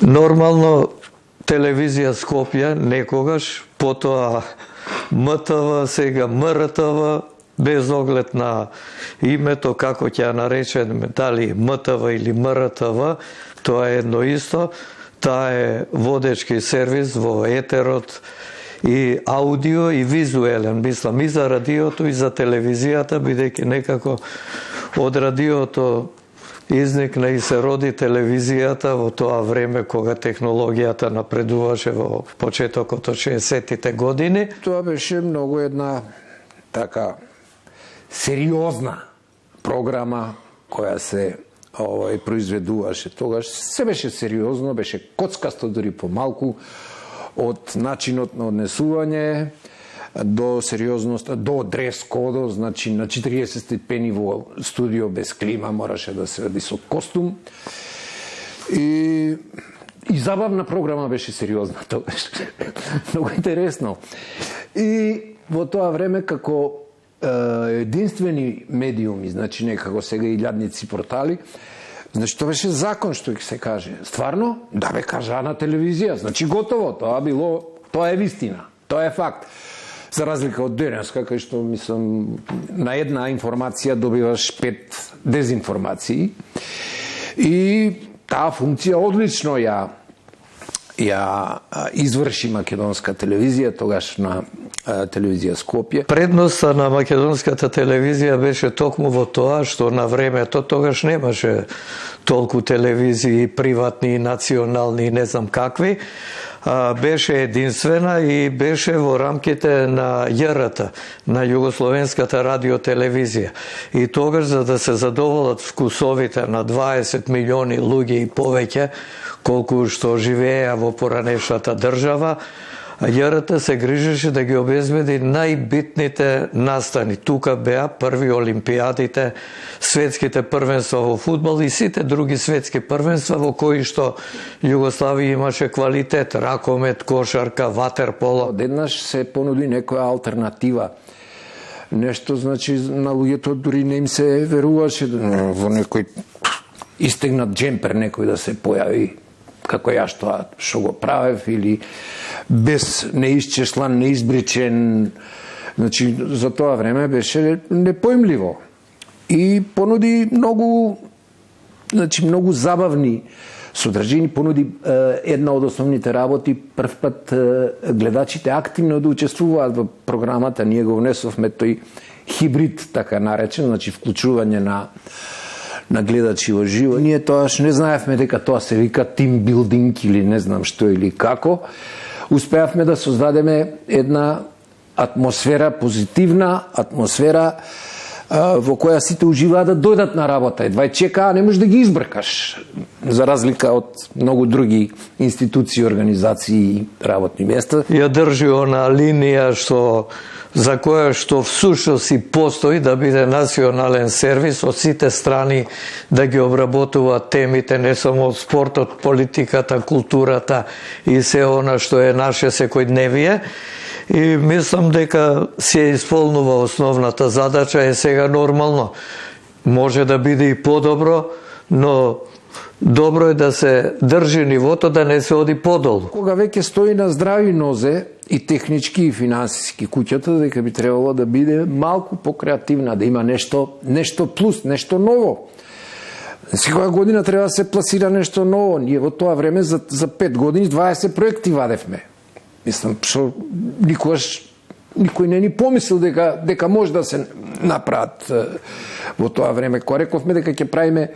Нормално телевизија Скопје некогаш, потоа МТВ, сега МРТВ, без оглед на името, како ќе ја наречеме, дали МТВ или МРТВ, тоа е едно исто. Таа е водечки сервис во етерот и аудио и визуелен, мислам, и за радиото и за телевизијата, бидејќи некако од радиото изникна и се роди телевизијата во тоа време кога технологијата напредуваше во почетокот од 60-тите години. Тоа беше многу една така сериозна програма која се произведуваше тогаш. Се беше сериозно, беше коцкасто дури помалку, од начинот на однесување до сериозноста, до дрес-кодот, значи на 40 степени во студио без клима мораше да се оди со костум. И забавна програма беше сериозна тогаш. Многу интересно. И во тоа време како единствени медиуми, значи не како сега илјадници портали, значи тоа беше закон што ќе се каже. Стварно, да бе кажа на телевизија, значи готово, тоа е вистина, тоа е факт. За разлика од денеска, кај што, мислам, на една информација добиваш 5 дезинформации. И таа функција одлично ја изврши македонска телевизија, тогашна телевизија Скопје. Предноста на македонската телевизија беше токму во тоа што на времето тогаш немаше толку телевизии приватни, национални и не знам какви. Беше единствена и беше во рамките на ЈРТ, на Југословенската радиотелевизија. И тогаш, за да се задоволат вкусовите на 20 милиони луѓе и повеќе, колку што живееа во поранешната држава, ЈРТ се грижеше да ги обезбеди најбитните настани. Тука беа први олимпијадите, светските првенства во фудбал и сите други светски првенства во кои што Југославија имаше квалитет, ракомет, кошарка, ватерполо. Одеднаш се понуди некоја алтернатива. Нешто, значи, на луѓето дури не им се веруваше во некој истегнат джемпер некој да се појави како јас што го правев, или без неисчеслан, неизбричен. Значи, за тоа време беше непоимливо. И понуди многу забавни содржини, понуди една од основните работи, прв пат гледачите активно да учествуваат во програмата, ние го внесовме тој хибрид, така наречен, значи вклучување на гледачи во живо. Ние тоаш не знаевме дека тоа се вика тимбилдинг или не знам што или како. Успеавме да создадеме една атмосфера, позитивна атмосфера во која сите уживаат да дојдат на работа. Едва чекаа, не можеш да ги избркаш, за разлика од многу други институции, организации и работни места. Ја држи она линија за која што всушност и постои да биде национален сервис од сите страни, да ги обработуваат темите, не само од спортот, политиката, културата и се она што е наше секојдневие. И мислам дека се исполнува основната задача, е сега нормално. Може да биде и подобро, но добро е да се држи нивото, да не се оди подолу. Кога веќе стои на здрави нозе, и технички и финансиски куќата, дека би требало да биде малку покреативна, да има нешто плюс, нешто ново. Секоја година треба да се пласира нешто ново. Ние во тоа време за 5 години 20 проекти вадевме. Мислам, што никој не ни помислил дека може да се направат во тоа време. Кога рековме дека ќе правиме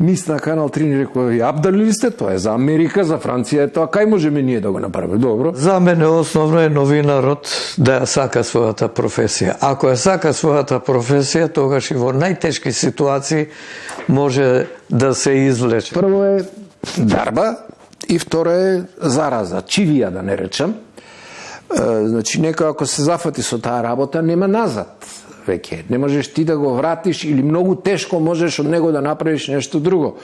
мис на Канал 3, ни рекоа, абдали ли сте? Тоа е за Америка, за Франција е тоа, кај можеме ние да го направиме? Добро. За мене основно е новинарот да ја сака својата професија. Ако ја сака својата професија, тогаш и во најтешки ситуации може да се извлече. Прво е дарба и второ е зараза, чивија да не речам. Значи, некој ако се зафати со таа работа, нема назад веќе. Не можеш ти да го вратиш или многу тешко можеш од него да направиш нешто друго.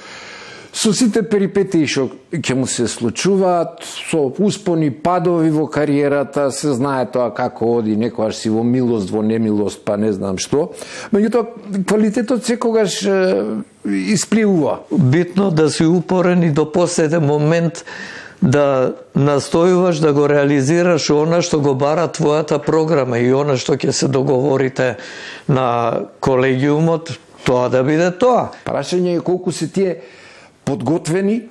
со сите перипетии што ќе му се случуваат, со успони, падови во кариерата, се знае тоа како оди, некогаш си во милост, во немилост, па не знам што. Меѓутоа, квалитетот секогаш испливува. Битно да си упорен и до последен момент да настојуваш да го реализираш она што го бара твојата програма и она што ќе се договорите на колегиумот, тоа да биде тоа. Прашање е колку се тие подготвени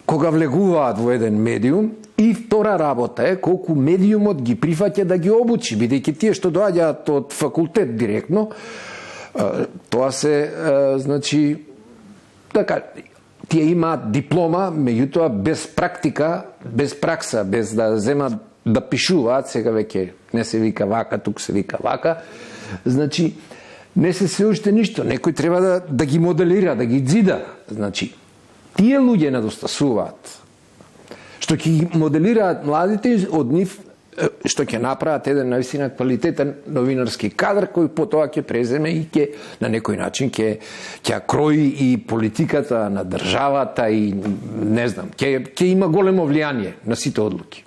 кога влегуваат во еден медиум, и втора работа е колку медиумот ги прифаќа да ги обучи, бидејќи тие што доаѓаат од факултет директно, тоа се значи така, тие имаат диплома, меѓутоа без практика, без пракса, без да земат да пишуваат, сега веќе не се вика вака, тук се вика вака, значи не се уште ништо, некој треба да ги моделира, да ги дзида, значи тие луѓе недостасуваат, што ќе ги моделираат младите од нив, што ќе направат еден навистина квалитетен новинарски кадар кој потоа ќе преземе и ќе на некој начин ќе крои и политиката на државата и не знам, ќе има големо влијание на сите одлуки.